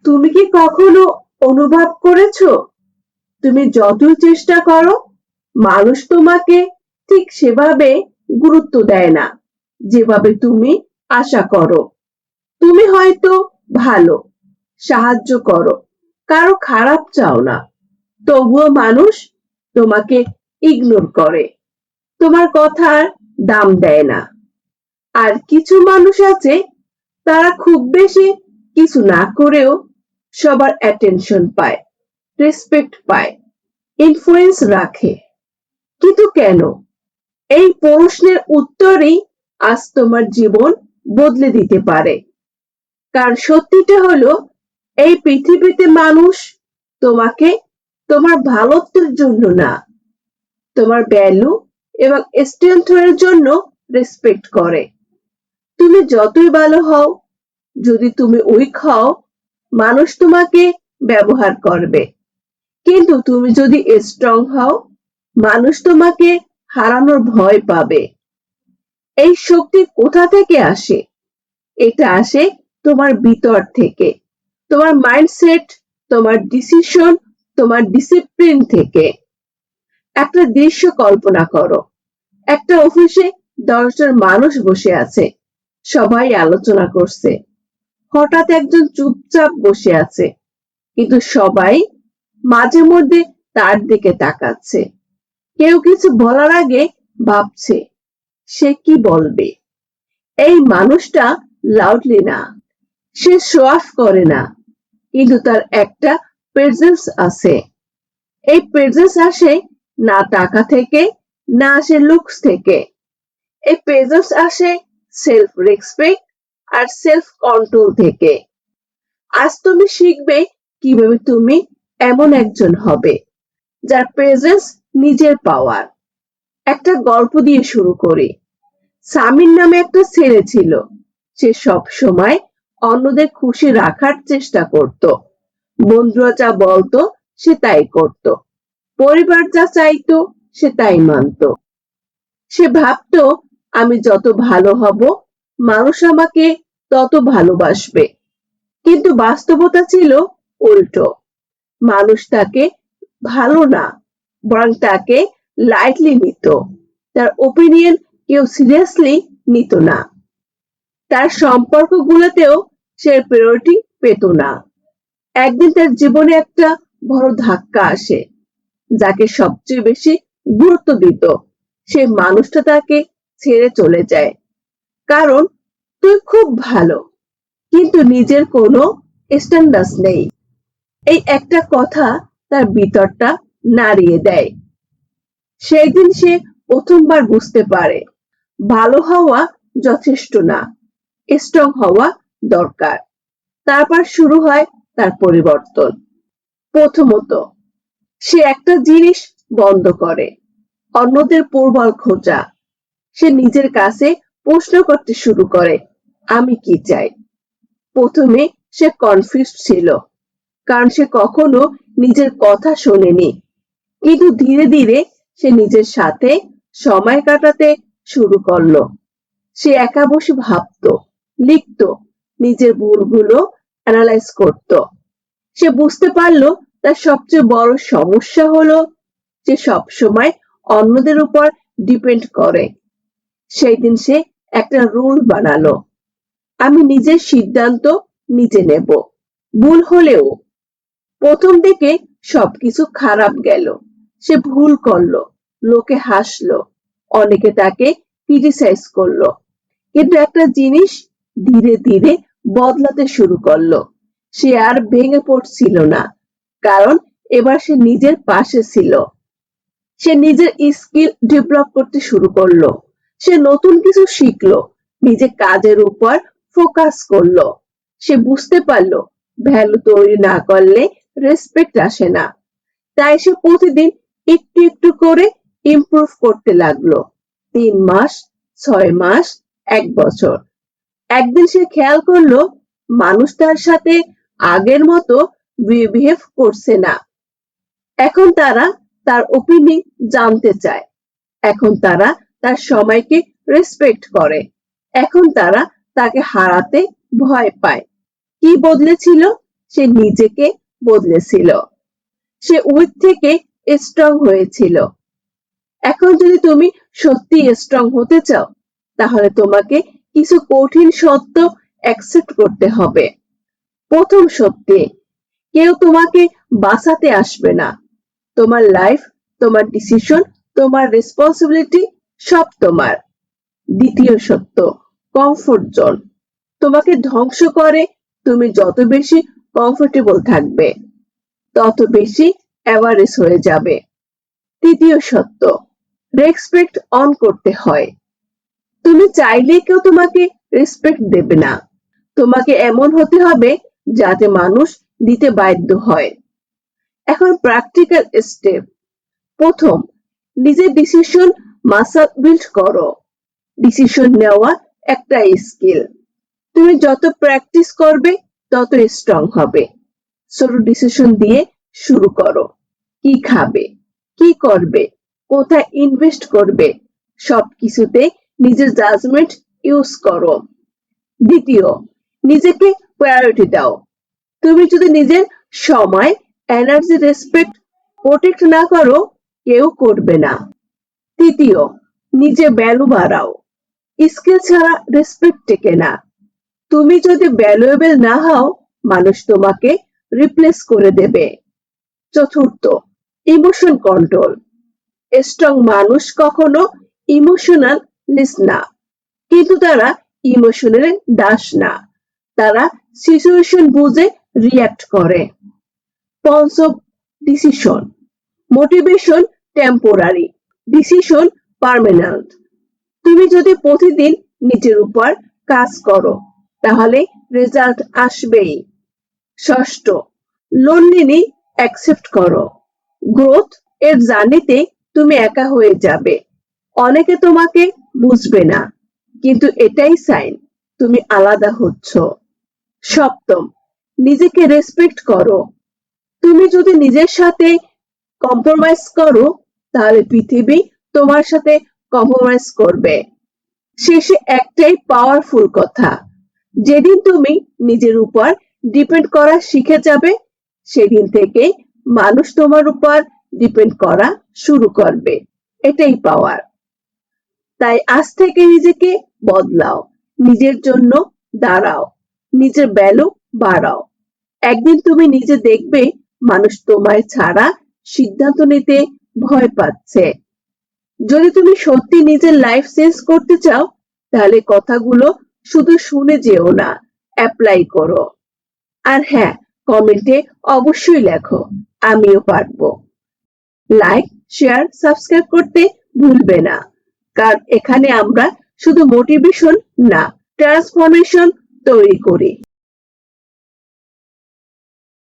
তুমি কি কখনো অনুভব করেছো, তুমি যতই চেষ্টা করো, মানুষ তোমাকে ঠিক সেভাবে গুরুত্ব দেয় না যেভাবে তুমি আশা করো। তুমি হয়তো ভালো, সাহায্য করো, কারো খারাপ চাও না, তবুও মানুষ তোমাকে ইগনোর করে, তোমার কথার দাম দেয় না। আর কিছু মানুষ আছে, তারা খুব বেশি কিছু না করেও সবার অ্যাটেনশন পায়, রেসপেক্ট পায়, ইনফ্লুয়েন্স রাখে। কিন্তু কেন? এই প্রশ্নের উত্তরই আজ তোমার জীবন বদলে দিতে পারে। কারণ সত্যিটা হলো, এই পৃথিবীতে মানুষ তোমাকে তোমার ভালোত্বের জন্য না, তোমার ভ্যালু এবং স্ট্রেংথের জন্য রেসপেক্ট করে। তুমি যতই ভালো হও, যদি তুমি উইক হও, মানুষ তোমাকে ব্যবহার করবে। কিন্তু তুমি যদি স্ট্রং হও, মানুষ তোমাকে হারানোর ভয় পাবে। এই শক্তি কোথা থেকে আসে? এটা আসে তোমার ভিতর থেকে, তোমার মাইন্ডসেট, তোমার ডিসিশন, তোমার ডিসিপ্লিন থেকে। একটা দৃশ্য কল্পনা করো, একটা অফিসে 10 জন মানুষ বসে আছে, সবাই আলোচনা করছে। হঠাৎ একজন চুপচাপ বসে আছে, কিন্তু সবাই মাঝে মধ্যে তার দিকে তাকাচ্ছে। কেউ কিছু বলার আগে ভাবছে সে কি বলবে। এই মানুষটা লাউডলি না, সে শো অফ করে না, কিন্তু তার একটা প্রেজেন্স আছে। এই প্রেজেন্স আসে না টাকা থেকে, না আসে লুকস থেকে। এই প্রেজেন্স আসে সেলফ রেসপেক্ট আর সেলফ কন্ট্রোল থেকে। আজ তুমি শিখবে কিভাবে তুমি এমন একজন হবে যার প্রেজেন্স নিজের পাওয়ার। একটা গল্প দিয়ে শুরু করি। সামির নামে একটা ছেলে ছিল। সে সব সময় অন্যদের খুশি রাখার চেষ্টা করত। বন্ধুরা যা বলতো সে তাই করত। পরিবার যা চাইতো সে তাই মানত। সে ভাবতো, আমি যত ভালো হব, মানুষ আমাকে তত ভালোবাসবে। কিন্তু বাস্তবতা ছিল উল্টো। মানুষ তাকে ভালো না, বরং তাকে লাইটলি নিত। তার ওপিনিয়ন কেউ সিরিয়াসলি নিত না। তার সম্পর্কগুলোতেও সে প্রায়োরিটি পেত না। একদিন তার জীবনে একটা বড় ধাক্কা আসে। যাকে সবচেয়ে বেশি গুরুত্ব দিত, সেই মানুষটা তাকে ছেড়ে চলে যায়। কারণ তুই খুব ভালো, কিন্তু নিজের কোনো স্ট্যান্ডার্ড নেই। এই একটা কথা তার ভিতরটা নাড়িয়ে দেয়। সেই দিন সে প্রথমবার বুঝতে পারে, ভালো হওয়া যথেষ্ট না, স্ট্রং হওয়া দরকার। তারপর শুরু হয় তার পরিবর্তন। প্রথমত, সে একটা জিনিস বন্ধ করে, অন্যদের পূর্বল খোঁজা। সে নিজের কাছে প্রশ্ন করতে শুরু করে, আমি কি চাই। প্রথমে সে কনফিউজ ছিল, কারণ সে কখনো নিজের কথা শোনেনি। কিন্তু ধীরে ধীরে সে নিজের সাথে সময় কাটাতে শুরু করলো। সে একা বসে ভাবতো, লিখতো, নিজের ভুলগুলো অ্যানালাইজ করত। সে বুঝতে পারলো তার সবচেয়ে বড় সমস্যা হলো যে সবসময় অন্যদের উপর ডিপেন্ড করে। সেই দিন সে একটা রুল বানালো, আমি নিজের সিদ্ধান্ত নিজে নেব, ভুল হলেও। প্রথম দিকে সবকিছু খারাপ গেল। সে ভুল করলো, লোকে হাসলো, অনেকে তাকে ক্রিটিসাইজ করলো। কিন্তু একটা জিনিস ধীরে ধীরে বদলাতে শুরু করলো। সে আর ভেঙে পড়ছিল না, কারণ এবার সে নিজের পাশে ছিল। সে নিজের স্কিল ডেভেলপ করতে শুরু করলো। সে নতুন কিছু শিখলো, নিজের কাজের উপর ফোকাস করলো। সে বুঝতে পারলো, ভ্যালু তৈরি না করলে রেসপেক্ট আসে না। তাই সে প্রতিদিন একটু একটু করে ইমপ্রুভ করতে লাগলো। 3 মাস, 6 মাস, 1 বছর। একদিন সে খেয়াল করলো, মানুষ তার সাথে আগের মতো বিহেভ করছে না। এখন তারা তার ওপিনিয়ন জানতে চায়। এখন তারা তার সময়কে রেসপেক্ট করে। এখন তারা তাকে হারাতে ভয় পায়। কি বদলেছিল? সে নিজেকে বদলেছিল। সে উইক থেকে স্ট্রং হয়েছিল। এখন যদি তুমি সত্যি স্ট্রং হতে চাও, তাহলে তোমাকে কিছু কঠিন সত্য অ্যাকসেপ্ট করতে হবে। প্রথম সত্যি, কেউ তোমাকে বাঁচাতে আসবে না। তোমার লাইফ, তোমার ডিসিশন, তোমার রেসপন্সিবিলিটি সব তোমার। দ্বিতীয় সত্য, কমফোর্ট জোন তোমাকে ধ্বংস করে। তুমি যত বেশি কমফোর্টেবল থাকবে, তত বেশি অ্যাভারেজ হয়ে যাবে। তৃতীয় সত্য, রেসপেক্ট অন করতে হয়। তুমি চাইলে কেউ তোমাকে রেসপেক্ট দেবে না। তোমাকে এমন হতে হবে যাতে মানুষ দিতে বাধ্য হয়। এখন প্র্যাকটিক্যাল স্টেপ। প্রথম, নিজের ডিসিশন মাসল বিল্ড করো। ডিসিশন নেওয়া একটা স্কিল। তুমি যত প্র্যাকটিস করবে তত স্ট্রং হবে। ছোট ডিসিশন দিয়ে শুরু করো। কি খাবে, কি করবে, কোথায় ইনভেস্ট করবে, সবকিছুতে নিজের জাজমেন্ট ইউজ করো। দ্বিতীয়, নিজেকে প্রায়োরিটি দাও। তুমি যদি নিজের সময়, এনার্জি, রেসপেক্ট প্রোটেক্ট না করো, কেউ করবে না। তৃতীয়, নিজে ভ্যালু বাড়াও। স্কিল ছাড়া রেসপেক্ট টেকে না। তুমি যদি ভ্যালুয়েবল না হও, মানুষ তোমাকে রিপ্লেস করে দেবে। চতুর্থ, ইমোশন কন্ট্রোল। স্ট্রং মানুষ কখনো ইমোশনাল লিস না, কিন্তু তারা ইমোশনাল দাস না। তারা সিচুয়েশন বুঝে রিঅ্যাক্ট করে। পঞ্চম, decision. Motivation temporary, decision permanent. তুমি যদি প্রতিদিন নিজের উপর কাজ করো, তাহলে রেজাল্ট আসবেই। ষষ্ঠ, লোনলিনি অ্যাকসেপ্ট করো। গ্রোথ এর জার্নিতে তুমি একা হয়ে যাবে। অনেকে তোমাকে বুঝবে না, কিন্তু এটাই সাইন তুমি আলাদা হচ্ছ। সপ্তম, নিজেকে রেসপেক্ট করো। তুমি যদি নিজের সাথে কম্প্রোমাইজ করো, তাহলে পৃথিবী তোমার সাথে কম্প্রোমাইজ করবে। শেষে একটাই পাওয়ারফুল কথা, যেদিন তুমি নিজের উপর ডিপেন্ড করা শিখে যাবে, সেদিন থেকে মানুষ তোমার উপর ডিপেন্ড করা শুরু করবে। এটাই পাওয়ার। তাই আজ থেকে নিজেকে বদলাও, নিজের জন্য দাঁড়াও, নিজের ভ্যালু বাড়াও। একদিন তুমি নিজে দেখবে মানুষ তোমায় ছাড়া সিদ্ধান্ত নিতে ভয় পাচ্ছে। যদি তুমি সত্যি নিজের লাইফ চেঞ্জ করতে চাও, তাহলে কথাগুলো শুধু শুনে যেও না, অ্যাপ্লাই করো। আর হ্যাঁ, কমেন্টে অবশ্যই লেখো আমিও পারবো। লাইক, শেয়ার, সাবস্ক্রাইব করতে ভুলবে না, কারণ এখানে আমরা শুধু মোটিভেশন না, ট্রান্সফরমেশন তৈরি করি।